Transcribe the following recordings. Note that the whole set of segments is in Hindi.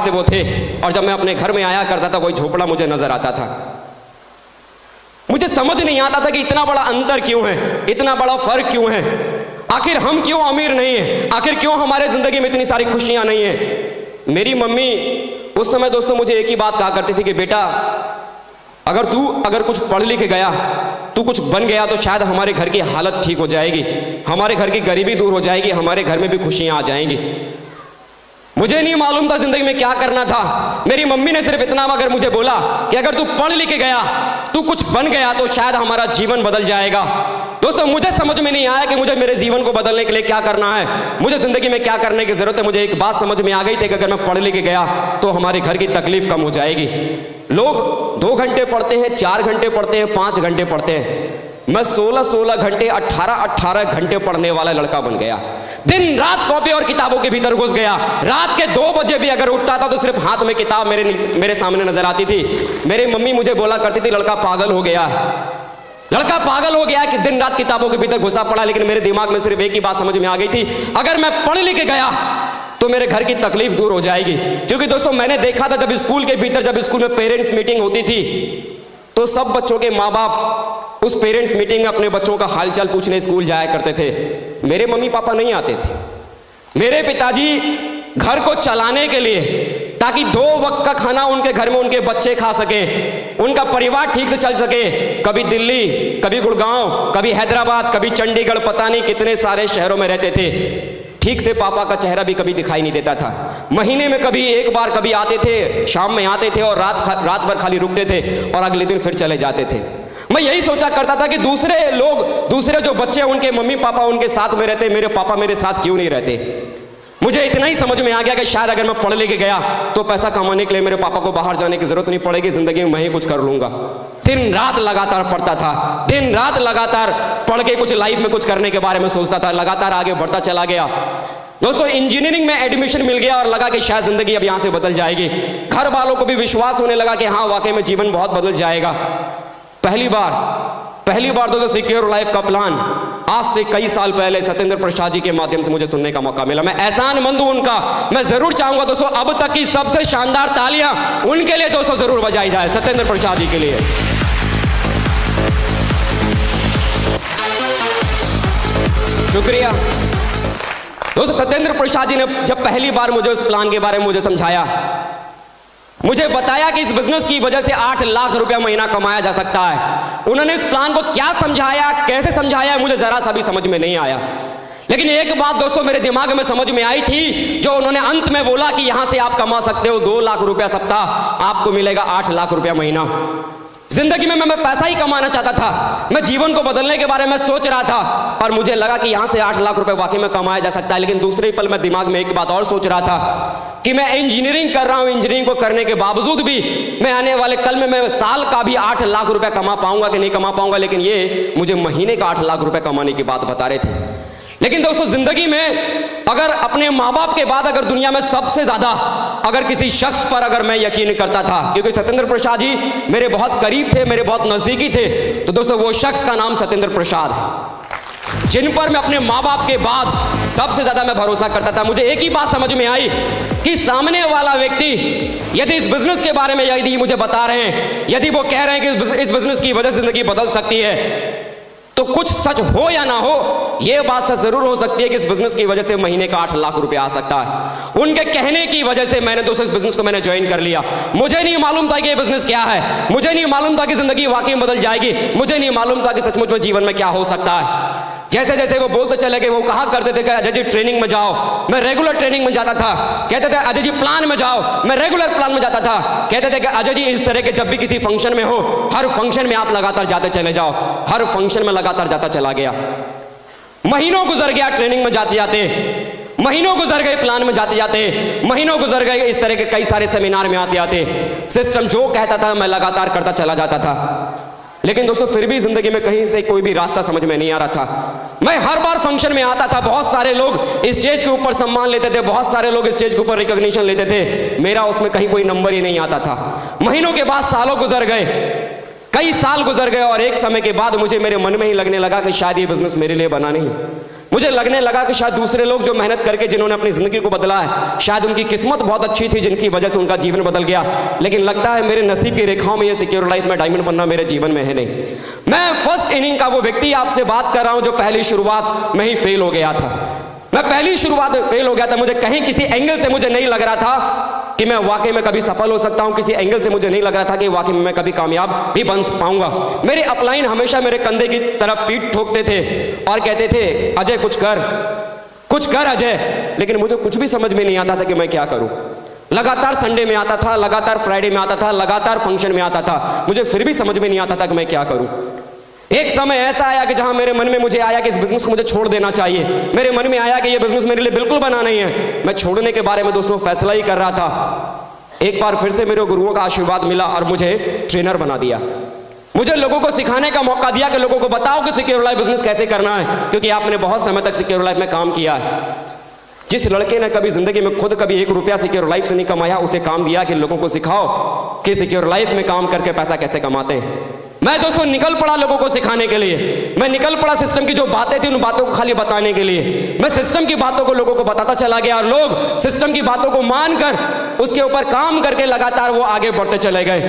से वो थे, और जब मैं अपने घर में आया करता था वही झोपड़ा मुझे नजर आता था। मुझे समझ नहीं आता था कि इतना बड़ा अंतर क्यों है, इतना बड़ा फर्क क्यों है, आखिर हम क्यों अमीर नहीं है, आखिर क्यों हमारे जिंदगी में इतनी सारी खुशियां नहीं है। मेरी मम्मी उस समय दोस्तों मुझे एक ही बात कहा करती थी कि बेटा अगर कुछ पढ़ लिख गया, तू कुछ बन गया तो शायद हमारे घर की हालत ठीक हो जाएगी, हमारे घर की गरीबी दूर हो जाएगी, हमारे घर में भी खुशियां आ जाएंगी। मुझे नहीं मालूम था जिंदगी में क्या करना था। मेरी मम्मी ने सिर्फ इतना अगर मुझे बोला कि अगर तू पढ़ लिख गया, तू कुछ बन गया तो शायद हमारा जीवन बदल जाएगा। दोस्तों मुझे समझ में नहीं आया कि मुझे मेरे जीवन को बदलने के लिए क्या करना है, मुझे जिंदगी में क्या करने की जरूरत है। मुझे एक बात समझ में आ गई थी कि अगर मैं पढ़ लिख गया तो हमारे घर की तकलीफ कम हो जाएगी। लोग 2 घंटे पढ़ते हैं, 4 घंटे पढ़ते हैं, 5 घंटे पढ़ते हैं। मैं 16 घंटे 18 घंटे पढ़ने वाला लड़का बन गया। दिन रात कॉपी और किताबों के भीतर घुस गया। रात के 2 बजे भी अगर उठता था तो सिर्फ हाथ में किताब मेरे सामने नजर आती थी। मेरी मम्मी मुझे बोला करती थी लड़का पागल हो गया है, लड़का पागल हो गया कि दिन रात किताबों के भीतर घुसा पड़ा। लेकिन मेरे दिमाग में सिर्फ एक ही बात समझ में आ गई थी, अगर मैं पढ़ लिख गया तो मेरे घर की तकलीफ दूर हो जाएगी। क्योंकि दोस्तों मैंने देखा था जब स्कूल के भीतर, जब स्कूल में पेरेंट्स मीटिंग होती थी तो सब बच्चों के माँ बाप उस पेरेंट्स मीटिंग में अपने बच्चों का हालचाल पूछने स्कूल जाया करते थे। मेरे मम्मी पापा नहीं आते थे। मेरे पिताजी घर को चलाने के लिए, ताकि 2 वक्त का खाना उनके घर में उनके बच्चे खा सकें, उनका परिवार ठीक से चल सके, कभी दिल्ली, कभी गुड़गांव, कभी हैदराबाद, कभी चंडीगढ़, पता नहीं कितने सारे शहरों में रहते थे। ठीक से पापा का चेहरा भी कभी दिखाई नहीं देता था। महीने में कभी एक बार कभी आते थे, शाम में आते थे और रात भर खाली रुकते थे और अगले दिन फिर चले जाते थे। मैं यही सोचा करता था कि दूसरे जो बच्चे उनके मम्मी पापा उनके साथ में रहते, मेरे पापा मेरे साथ क्यों नहीं रहते। मुझे इतना ही समझ में आ गया कि शायद अगर मैं पढ़ लिख गया तो पैसा कमाने के लिए मेरे पापा को बाहर जाने की जरूरत नहीं पड़ेगी, जिंदगी में मैं ही कुछ कर लूंगा। दिन रात लगातार पढ़ता था, दिन रात लगातार पढ़ के कुछ लाइफ में कुछ करने के बारे में सोचता था, लगातार आगे बढ़ता चला गया। दोस्तों इंजीनियरिंग में एडमिशन मिल गया और लगा कि शायद जिंदगी अब यहां से बदल जाएगी। घर वालों को भी विश्वास होने लगा कि हाँ वाकई में जीवन बहुत बदल जाएगा। पहली बार दोस्तों सिक्योर लाइफ का प्लान आज से कई साल पहले सत्येंद्र प्रसाद जी के माध्यम से मुझे सुनने का मौका मिला। मैं एहसानमंद हूं उनका। मैं जरूर चाहूंगा दोस्तों अब तक की सबसे शानदार तालियां उनके लिए दोस्तों जरूर बजाई जाए, सत्येंद्र प्रसाद जी के लिए। शुक्रिया दोस्तों। सत्येंद्र प्रसाद जी ने जब पहली बार मुझे उस प्लान के बारे में मुझे समझाया, मुझे बताया कि इस बिजनेस की वजह से 8 लाख रुपया महीना कमाया जा सकता है। उन्होंने इस प्लान को क्या समझाया, कैसे समझाया, मुझे जरा सा भी समझ में नहीं आया। लेकिन एक बात दोस्तों मेरे दिमाग में समझ में आई थी, जो उन्होंने अंत में बोला कि यहां से आप कमा सकते हो 2 लाख रुपया सप्ताह, आपको मिलेगा 8 लाख रुपया महीना। जिंदगी में मैं पैसा ही कमाना चाहता था, मैं जीवन को बदलने के बारे में सोच रहा था और मुझे लगा कि यहां से 8 लाख रुपए वाकई में कमाया जा सकता है। लेकिन दूसरे पल मैं दिमाग में एक बात और सोच रहा था कि मैं इंजीनियरिंग कर रहा हूं, इंजीनियरिंग को करने के बावजूद भी मैं आने वाले कल में मैं साल का भी 8 लाख रुपए कमा पाऊंगा कि नहीं कमा पाऊंगा। लेकिन ये मुझे महीने का 8 लाख रुपए कमाने की बात बता रहे थे। लेकिन दोस्तों जिंदगी में अगर अपने माँ बाप के बाद अगर दुनिया में सबसे ज्यादा अगर किसी शख्स पर अगर मैं यकीन करता था, क्योंकि सत्येंद्र प्रसाद जी मेरे बहुत करीब थे, मेरे बहुत नजदीकी थे, तो दोस्तों वो शख्स का नाम सत्येंद्र प्रसाद है, जिन पर मैं अपने माँ बाप के बाद सबसे ज्यादा मैं भरोसा करता था। मुझे एक ही बात समझ में आई कि सामने वाला व्यक्ति यदि इस बिजनेस के बारे में यदि मुझे बता रहे हैं, यदि वो कह रहे हैं कि इस बिजनेस की वजह से जिंदगी बदल सकती है, तो कुछ सच हो या ना हो, यह बात सच जरूर हो सकती है कि इस बिजनेस की वजह से महीने का 8 लाख रुपया आ सकता है। उनके कहने की वजह से मैंने दोस्तों इस बिजनेस को मैंने ज्वाइन कर लिया। मुझे नहीं मालूम था कि ये बिजनेस क्या है, मुझे नहीं मालूम था कि जिंदगी वाकई में बदल जाएगी, मुझे नहीं मालूम था कि सचमुच में जीवन में क्या हो सकता है। जैसे जैसे वो बोलते चले गए, वो कहा करते थे कि अजय जी ट्रेनिंग में जाओ, मैं रेगुलर ट्रेनिंग में जाता था। कहते थे अजय जी प्लान में जाओ, मैं रेगुलर प्लान में जाता था। कहते थे कि अजय जी इस तरह के जब भी किसी फंक्शन में हो, हर फंक्शन में आप लगातार जाते चले जाओ। हर फंक्शन में लगातार जाता चला गया। महीनों गुजर गया ट्रेनिंग में जाते जाते, महीनों गुजर गए प्लान में जाते जाते, महीनों गुजर गए इस तरह के कई सारे सेमिनार में आते आते। सिस्टम जो कहता था मैं लगातार करता चला जाता था। लेकिन दोस्तों फिर भी जिंदगी में कहीं से कोई भी रास्ता समझ में नहीं आ रहा था। मैं हर बार फंक्शन में आता था, बहुत सारे लोग स्टेज के ऊपर सम्मान लेते थे, बहुत सारे लोग स्टेज के ऊपर रिकॉग्निशन लेते थे, मेरा उसमें कहीं कोई नंबर ही नहीं आता था। महीनों के बाद सालों गुजर गए, कई साल गुजर गए और एक समय के बाद मुझे मेरे मन में ही लगने लगा कि शायद ये बिजनेस मेरे लिए बना नहीं है। मुझे लगने लगा कि शायद दूसरे लोग जो मेहनत करके जिन्होंने अपनी जिंदगी को बदला है, शायद उनकी किस्मत बहुत अच्छी थी जिनकी वजह से उनका जीवन बदल गया। लेकिन लगता है मेरे नसीब की रेखाओं में ये सिक्योर लाइफ में डायमंड बनना मेरे जीवन में है नहीं। मैं फर्स्ट इनिंग का वो व्यक्ति आपसे बात कर रहा हूं जो पहली शुरुआत में ही फेल हो गया था। मैं पहली शुरुआत में फेल हो गया था। मुझे कहीं किसी एंगल से मुझे नहीं लग रहा था कि मैं वाकई में कभी सफल हो सकता हूं। किसी एंगल से मुझे नहीं लग रहा था कि वाकई में मैं कभी कामयाब भी बन पाऊंगा। मेरे अपलाइन हमेशा मेरे कंधे की तरफ पीठ ठोकते थे और कहते थे अजय कुछ कर अजय। लेकिन मुझे कुछ भी समझ में नहीं आता था कि मैं क्या करूं। लगातार संडे में आता था, लगातार फ्राइडे में आता था, लगातार फंक्शन में आता था, मुझे फिर भी समझ में नहीं आता था कि मैं क्या करूं। एक समय ऐसा आया कि जहां मेरे मन में मुझे आया कि इस बिजनेस को मुझे छोड़ देना चाहिए। मेरे मन में आया कि ये बिजनेस मेरे लिए बिल्कुल बना नहीं है। मैं छोड़ने के बारे में दोस्तों फैसला ही कर रहा था। एक बार फिर से मेरे गुरुओं का आशीर्वाद मिला और मुझे ट्रेनर बना दिया। मुझे लोगों को सिखाने का मौका दिया कि लोगों को बताओ कि सिक्योर लाइफ बिजनेस कैसे करना है, क्योंकि आपने बहुत समय तक सिक्योर लाइफ में काम किया है। जिस लड़के ने कभी जिंदगी में खुद कभी 1 रुपया सिक्योर लाइफ से नहीं कमाया, उसे काम दिया कि लोगों को सिखाओ कि सिक्योर लाइफ में काम करके पैसा कैसे कमाते हैं। मैं दोस्तों निकल पड़ा लोगों को सिखाने के लिए। मैं निकल पड़ा सिस्टम की जो बातें थी उन बातों को खाली बताने के लिए। मैं सिस्टम की बातों को लोगों को बताता चला गया और लोग सिस्टम की बातों को मानकर उसके ऊपर काम करके लगातार वो आगे बढ़ते चले गए।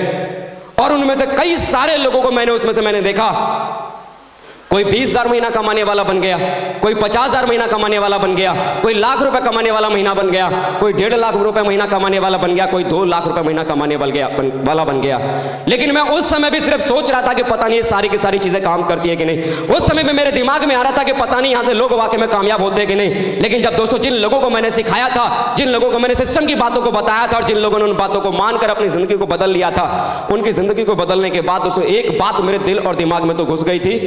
और उनमें से कई सारे लोगों को मैंने देखा, कोई 20,000 महीना कमाने वाला बन गया, कोई 50,000 महीना कमाने वाला बन गया, कोई लाख रुपए कमाने वाला महीना बन गया, कोई 1.5 लाख रुपए महीना कमाने वाला बन गया, कोई 2 लाख रुपए महीना कमाने वाला बन गया। लेकिन मैं उस समय भी सिर्फ सोच रहा था कि पता नहीं ये सारी की सारी चीजें काम करती है कि नहीं। उस समय में मेरे दिमाग में आ रहा था कि पता नहीं यहां से लोग वाकई में कामयाब होते हैं कि नहीं। लेकिन जब दोस्तों जिन लोगों को मैंने सिखाया था, जिन लोगों को मैंने सिस्टम की बातों को बताया था और जिन लोगों ने उन बातों को मानकर अपनी जिंदगी को बदल लिया था, उनकी जिंदगी को बदलने के बाद दोस्तों एक बात मेरे दिल और दिमाग में तो घुस गई थी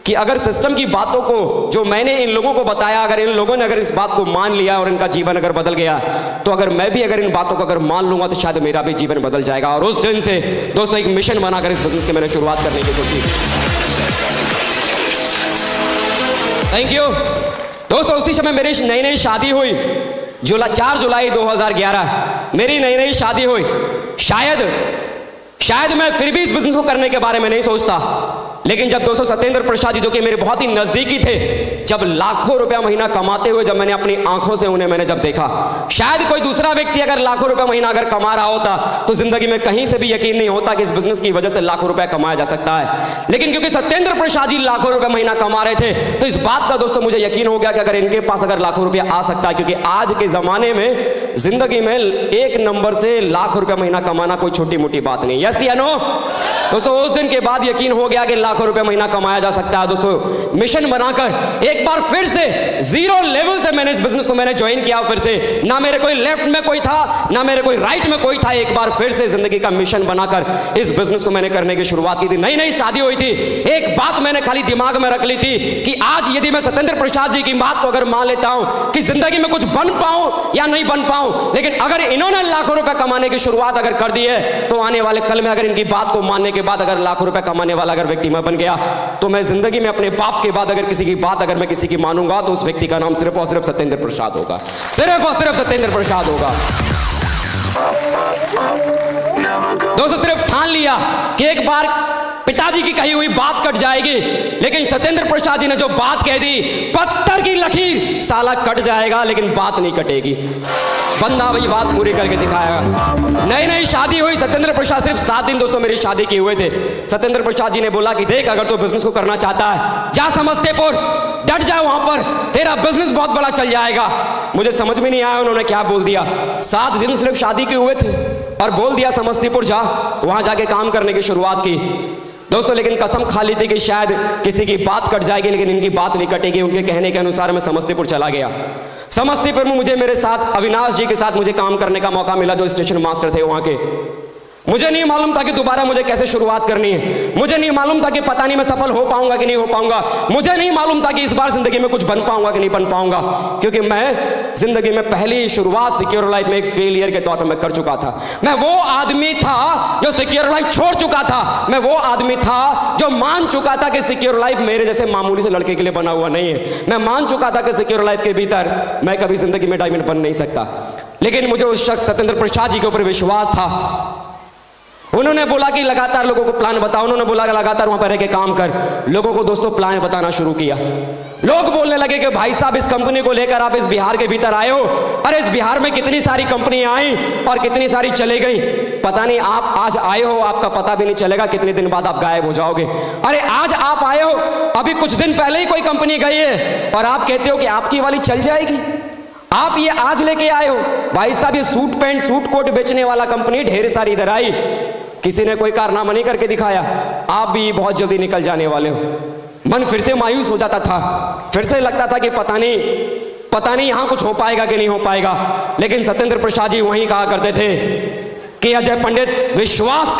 कि अगर सिस्टम की बातों को जो मैंने इन लोगों को बताया, अगर इन लोगों ने अगर इस बात को मान लिया और इनका जीवन अगर बदल गया, तो अगर मैं भी अगर इन बातों को अगर मान लूंगा तो शायद मेरा भी जीवन बदल जाएगा। और उस दिन से दोस्तों एक मिशन बनाकर इस बिजनेस की मैंने शुरुआत करने की सोची। थैंक यू दोस्तों। उसी समय मेरी नई शादी हुई, 4 जुलाई 2011 मेरी नई शादी हुई। शायद मैं फिर भी इस बिजनेस को करने के बारे में नहीं सोचता। लेकिन जब दोस्तों सत्येंद्र प्रसाद जी जो कि मेरे बहुत ही नजदीकी थे, जब लाखों रुपया महीना कमाते हुए जब मैंने अपनी आंखों से उन्हें मैंने जब देखा, शायद कोई दूसरा व्यक्ति अगर लाखों रुपया महीना अगर कमा रहा होता तो जिंदगी में कहीं से भी यकीन नहीं होता कि इस बिजनेस की वजह से लाखों रुपया कमाया जा सकता है। लेकिन क्योंकि सत्येंद्र प्रसाद जी लाखों रुपया महीना कमा रहे थे, तो इस बात का दोस्तों मुझे यकीन हो गया कि अगर इनके पास अगर लाखों रुपया आ सकता है, क्योंकि आज के जमाने में जिंदगी में 1 नंबर से लाख रुपया महीना कमाना कोई छोटी मोटी बात नहीं। यस या नो दोस्तों? उस दिन के बाद यकीन हो गया कि लाखों रुपया महीना कमाया जा सकता है। दोस्तों मिशन बनाकर एक बार फिर से 0 लेवल से मैंने इस बिजनेस को मैंने ज्वाइन किया। फिर से ना मेरे कोई लेफ्ट में कोई था, ना मेरे कोई राइट में कोई था। एक बार फिर से जिंदगी का मिशन बनाकर इस बिजनेस को मैंने करने की शुरुआत की थी। नई शादी हुई थी। एक बात मैंने खाली दिमाग में रख ली थी कि आज यदि मैं सत्येंद्र प्रसाद जी की बात को अगर मान लेता हूं कि जिंदगी में कुछ बन पाऊं या नहीं बन पाऊं, लेकिन अगर इन्होंने लाखों रुपए कमाने की शुरुआत अगर कर दी है, तो आने वाले कल में अगर इनकी बात को मानने के बाद अगर लाखों रुपए कमाने वाला अगर व्यक्ति मैं बन गया, तो मैं जिंदगी में अपने बाप के बाद अगर किसी की बात अगर मैं किसी की मानूंगा तो उस व्यक्ति का नाम सिर्फ और सिर्फ सत्येंद्र प्रसाद होगा। सिर्फ और सिर्फ सत्येंद्र प्रसाद होगा। दोस्तों सिर्फ ठान लिया कि एक बार पिताजी की कही हुई बात कट जाएगी, लेकिन सत्येंद्र प्रसाद जी ने जो बात कह दी, पत्थर की लकीर साला कट जाएगा लेकिन बात नहीं कटेगी। बंदा वही बात पूरी करके दिखाएगा। नई शादी हुई। सत्येंद्र प्रसाद सिर्फ 7 दिन दोस्तों मेरी शादी किए हुए थे। सत्येंद्र प्रसाद जी ने बोला कि देख, अगर तो बिजनेस को करना चाहता है, जा समस्तीपुर, डट जा वहां पर, तेरा बिजनेस बहुत बड़ा चल जाएगा। मुझे समझ में नहीं आया उन्होंने क्या बोल दिया। 7 दिन सिर्फ शादी के हुए थे और बोल दिया समस्तीपुर जा, वहां जाके काम करने की शुरुआत की। दोस्तों लेकिन कसम खा ली थी कि शायद किसी की बात कट जाएगी लेकिन इनकी बात नहीं कटेगी। उनके कहने के अनुसार मैं समस्तीपुर चला गया। समस्तीपुर में मुझे मेरे साथ अविनाश जी के साथ मुझे काम करने का मौका मिला, जो स्टेशन मास्टर थे वहां के। मुझे नहीं मालूम था कि दोबारा मुझे कैसे शुरुआत करनी है। मुझे नहीं मालूम था कि पता नहीं मैं सफल हो पाऊंगा कि नहीं हो पाऊंगा। मुझे नहीं मालूम था कि इस बार जिंदगी में कुछ बन पाऊंगा कि नहीं बन पाऊंगा, क्योंकि मैं जिंदगी में पहली शुरुआत सिक्योर लाइफ में एक फेलियर के तौर पर मैं कर चुका था। मैं वो आदमी था जो सिक्योर लाइफ छोड़ चुका था। मैं वो आदमी था जो मान चुका था कि सिक्योर लाइफ मेरे जैसे मामूली से लड़के के लिए बना हुआ नहीं है। मैं मान चुका था कि सिक्योर लाइफ के भीतर मैं कभी जिंदगी में डायमंड बन नहीं सकता। लेकिन मुझे उस शख्स सत्येंद्र प्रसाद जी के ऊपर विश्वास था। उन्होंने बोला कि लगातार लोगों को प्लान बताओ, उन्होंने बोला लगातार वहां पर रह के काम कर। लोगों को दोस्तों प्लान बताना शुरू किया। लोग बोलने लगे कि भाई साहब इस कंपनी को लेकर आप इस बिहार के भीतर आए हो, अरे इस बिहार में कितनी सारी कंपनियां आई और कितनी सारी चली गई, पता नहीं आप आज आए हो आपका पता भी नहीं चलेगा, कितने दिन बाद आप गायब हो जाओगे। अरे आज आप आए हो, अभी कुछ दिन पहले ही कोई कंपनी गई है और आप कहते हो कि आपकी वाली चल जाएगी। आप ये आज लेके आए हो। भाई साहब ये सूट पैंट सूट कोट बेचने वाला कंपनी ढेर सारी इधर आई, किसी ने कोई कारनामा नहीं करके दिखाया, आप भी बहुत जल्दी निकल जाने वाले हो। मन फिर से मायूस हो जाता था, फिर से लगता था कि पता नहीं यहां कुछ हो पाएगा कि नहीं हो पाएगा। लेकिन सत्येंद्र प्रसाद जी वहीं कहा करते थे कि अजय पंडित विश्वास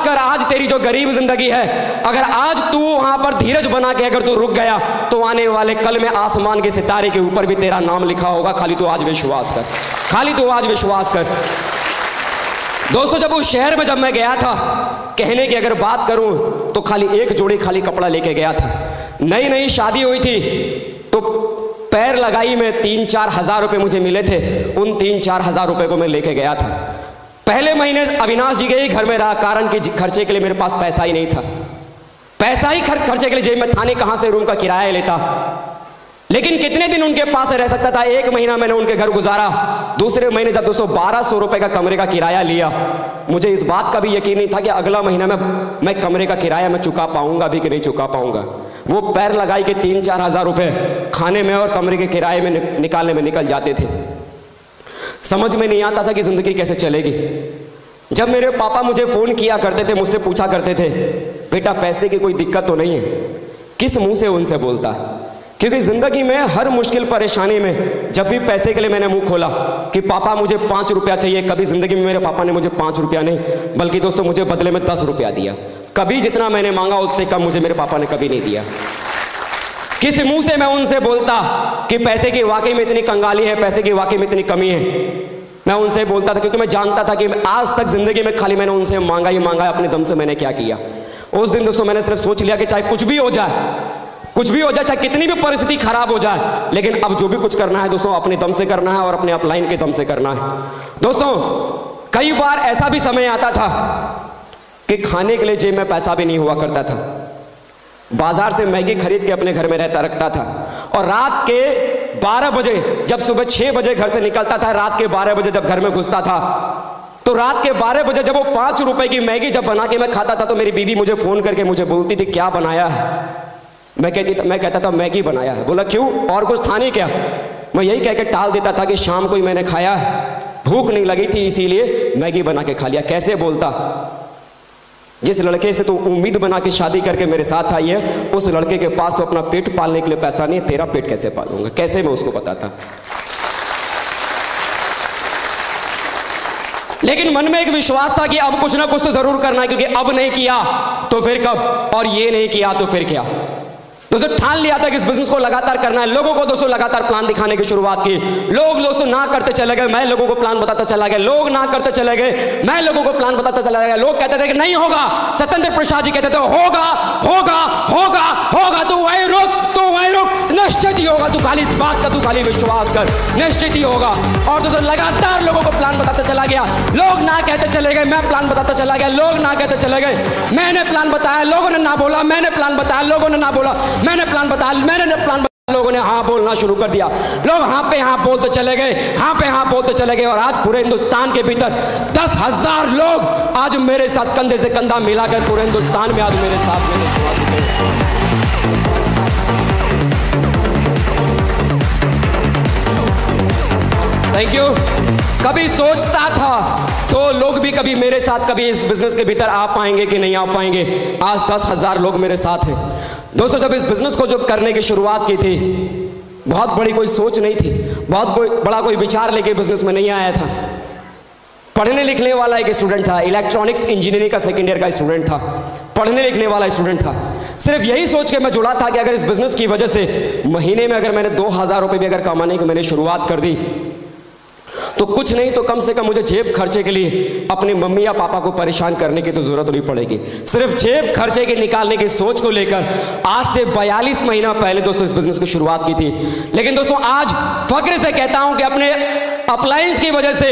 कर, आज तेरी जो गरीब जिंदगी है, अगर आज तू वहां पर धीरज बना के अगर तू रुक गया तो आने वाले कल में आसमान के सितारे के ऊपर भी तेरा नाम लिखा होगा। खाली तू आज विश्वास कर। दोस्तों जब उस शहर में जब मैं गया था, कहने की अगर बात करूं तो खाली एक जोड़ी खाली कपड़ा लेके गया था। नई शादी हुई थी तो पैर लगाई में 3-4 हजार रुपए मुझे मिले थे। उन 3-4 हजार रुपए को मैं लेके गया था। पहले महीने अविनाश जी के ही घर में रहा, कारण कि खर्चे के लिए मेरे पास पैसा ही नहीं था। खर्चे के लिए जेब में थाने कहां से रूम का किराया लेता। लेकिन कितने दिन उनके पास रह सकता था। 1 महीना मैंने उनके घर गुजारा। दूसरे महीने जब 1200 रुपए का कमरे का किराया लिया, मुझे इस बात का भी यकीन नहीं था कि अगला महीना में मैं कमरे का किराया मैं चुका पाऊंगा भी कि नहीं चुका पाऊंगा। वो पैर लगाई के 3-4 हजार रुपए खाने में और कमरे के किराए में निकालने में निकल जाते थे। समझ में नहीं आता था कि जिंदगी कैसे चलेगी। जब मेरे पापा मुझे फोन किया करते थे, मुझसे पूछा करते थे बेटा पैसे की कोई दिक्कत तो नहीं है, किस मुंह से उनसे बोलता। क्योंकि जिंदगी में हर मुश्किल परेशानी में जब भी पैसे के लिए मैंने मुंह खोला कि पापा मुझे 5 रुपया चाहिए, कभी जिंदगी में मेरे पापा ने मुझे 5 रुपया नहीं बल्कि दोस्तों मुझे बदले में 10 रुपया दिया। कभी जितना मैंने मांगा उससे कम मुझे मेरे पापा ने कभी नहीं दिया। किस मुंह से मैं उनसे बोलता कि पैसे की वाकई में इतनी कंगाली है, पैसे की वाकई में इतनी कमी है। मैं उनसे बोलता था क्योंकि मैं जानता था कि आज तक जिंदगी में खाली मैंने उनसे मांगा ही मांगा है। अपने दम से मैंने क्या किया उस दिन दोस्तों, मैंने सिर्फ सोच लिया कि चाहे कुछ भी हो जाए, चाहे कितनी भी परिस्थिति खराब हो जाए, लेकिन अब जो भी कुछ करना है दोस्तों अपने दम से करना है और अपने अपलाइन के दम से करना है। दोस्तों कई बार ऐसा भी समय आता था कि खाने के लिए जेब में पैसा भी नहीं हुआ करता था। बाजार से मैगी खरीद के अपने घर में रखता था और रात के 12 बजे जब सुबह 6 बजे घर से निकलता था, रात के 12 बजे जब घर में घुसता था तो रात के 12 बजे जब वो 5 रुपए की मैगी जब बना के मैं खाता था तो मेरी बीवी मुझे फोन करके मुझे बोलती थी क्या बनाया है। मैं कहता था मैगी बनाया है। बोला क्यों, और कुछ था नहीं क्या। मैं यही कह के टाल देता था कि शाम को ही मैंने खाया है, भूख नहीं लगी थी इसीलिए मैगी बना के खा लिया। कैसे बोलता, जिस लड़के से तू उम्मीद बना के शादी करके मेरे साथ आई है उस लड़के के पास तो अपना पेट पालने के लिए पैसा नहीं है, तेरा पेट कैसे पालूंगा। कैसे मैं उसको बताता। लेकिन मन में एक विश्वास था कि अब कुछ ना कुछ तो जरूर करना है, क्योंकि अब नहीं किया तो फिर कब, और ये नहीं किया तो फिर क्या। दोस्तों ठान लिया था कि इस बिजनेस को लगातार करना है। लोगों को दोस्तों लगातार प्लान दिखाने की शुरुआत की। लोग दोस्तों ना करते चले गए, मैं लोगों को प्लान बताता चला गया। लोग ना करते चले गए, मैं लोगों को प्लान बताता चला गया। लोग कहते थे कि नहीं होगा, सत्येंद्र प्रसाद जी कहते थे होगा होगा होगा होगा, तू वहीं रुक, निश्चित ही होगा। तू खाली इस बात का तू खाली विश्वास कर, निश्चित ही होगा। और दोस्तों लगातार लोगों को प्लान बताता चला गया। लोग ना कहते चले गए, मैं प्लान बताता चला गया। लोग ना कहते चले गए, मैंने प्लान बताया, लोगों ने ना बोला, मैंने प्लान बताया, लोगों ने ना बोला, मैंने प्लान बताया, लोगों ने हाँ बोलना शुरू कर दिया। लोग हाँ पे हाँ बोलते चले गए, हाँ पे हाँ बोलते चले गए। और आज पूरे हिंदुस्तान के भीतर 10,000 लोग आज मेरे साथ कंधे से कंधा मिलाकर पूरे हिंदुस्तान में आज मेरे साथ थैंक यू। कभी सोचता था तो लोग भी कभी मेरे साथ कभी इस बिजनेस के भीतर आ पाएंगे कि नहीं आ पाएंगे। आज 10,000 लोग मेरे साथ हैं। दोस्तों जब इस बिजनेस को जब करने की शुरुआत की थी, बहुत बड़ी कोई सोच नहीं थी, बहुत बड़ा कोई विचार लेके बिजनेस में नहीं आया था। पढ़ने लिखने वाला एक स्टूडेंट था, इलेक्ट्रॉनिक्स इंजीनियरिंग का 2nd ईयर का स्टूडेंट था, पढ़ने लिखने वाला स्टूडेंट था। सिर्फ यही सोच के मैं जुड़ा था कि अगर इस बिजनेस की वजह से महीने में अगर मैंने 2,000 रुपए भी अगर कमाने की मैंने शुरुआत कर दी तो कुछ नहीं तो कम से कम मुझे जेब खर्चे के लिए अपनी मम्मी या पापा को परेशान करने की तो जरूरत नहीं पड़ेगी। सिर्फ जेब खर्चे के निकालने की सोच को लेकर आज से 42 महीना पहले दोस्तों इस बिजनेस की शुरुआत की थी। लेकिन दोस्तों आज फक्र से कहता हूं कि अप्लायंस की वजह से,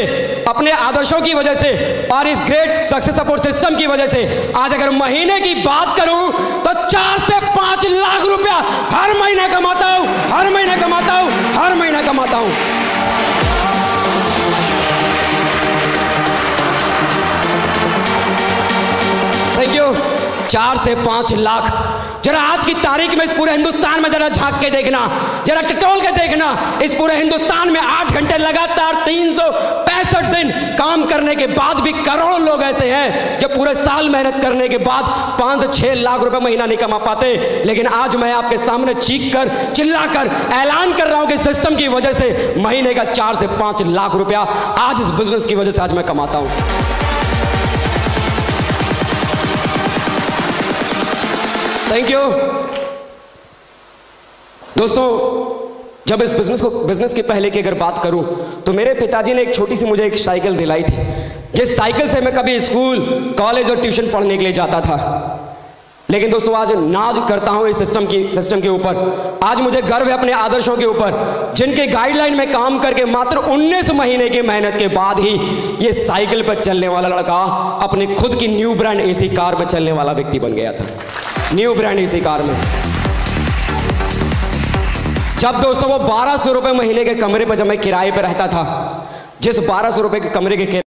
अपने आदर्शों की वजह से और इस ग्रेट सक्सेस सपोर्ट सिस्टम की वजह से आज अगर महीने की बात करूं तो 4 से 5 लाख रुपया हर महीना कमाता हूं, हर महीना कमाता हूं, हर महीना कमाता हूं। Thank you. 4 से 5 लाख। जरा आज की तारीख में इस पूरे हिंदुस्तान में जरा झांक के देखना, जरा टटोल के देखना, इस पूरे हिंदुस्तान में 8 घंटे लगातार 365 दिन काम करने के बाद भी करोड़ों लोग ऐसे हैं जो पूरे साल मेहनत करने के बाद 5 से 6 लाख रुपए महीना नहीं कमा पाते। लेकिन आज मैं आपके सामने चीख कर, चिल्ला कर ऐलान कर रहा हूं कि सिस्टम की वजह से महीने का 4 से 5 लाख रुपया आज इस बिजनेस की वजह से आज मैं कमाता हूं। Thank you. दोस्तों, जब इस बिजनेस के पहले की अगर बात करूं तो मेरे पिताजी ने एक छोटी सी मुझे एक साइकिल दिलाई थी, जिस साइकिल से मैं कभी स्कूल, कॉलेज और ट्यूशन पढ़ने के लिए जाता था। लेकिन दोस्तों, आज नाज करता हूं इस सिस्टम के ऊपर। आज मुझे गर्व है अपने आदर्शों के ऊपर, जिनके गाइडलाइन में काम करके मात्र 19 महीने की मेहनत के बाद ही ये साइकिल पर चलने वाला लड़का अपनी खुद की न्यू ब्रांड एसी कार में चलने वाला व्यक्ति बन गया था। न्यू ब्रांड एसी कार में जब दोस्तों वो 1200 रुपए महीने के कमरे पर जब मैं किराए पर रहता था, जिस 1200 रुपए के कमरे के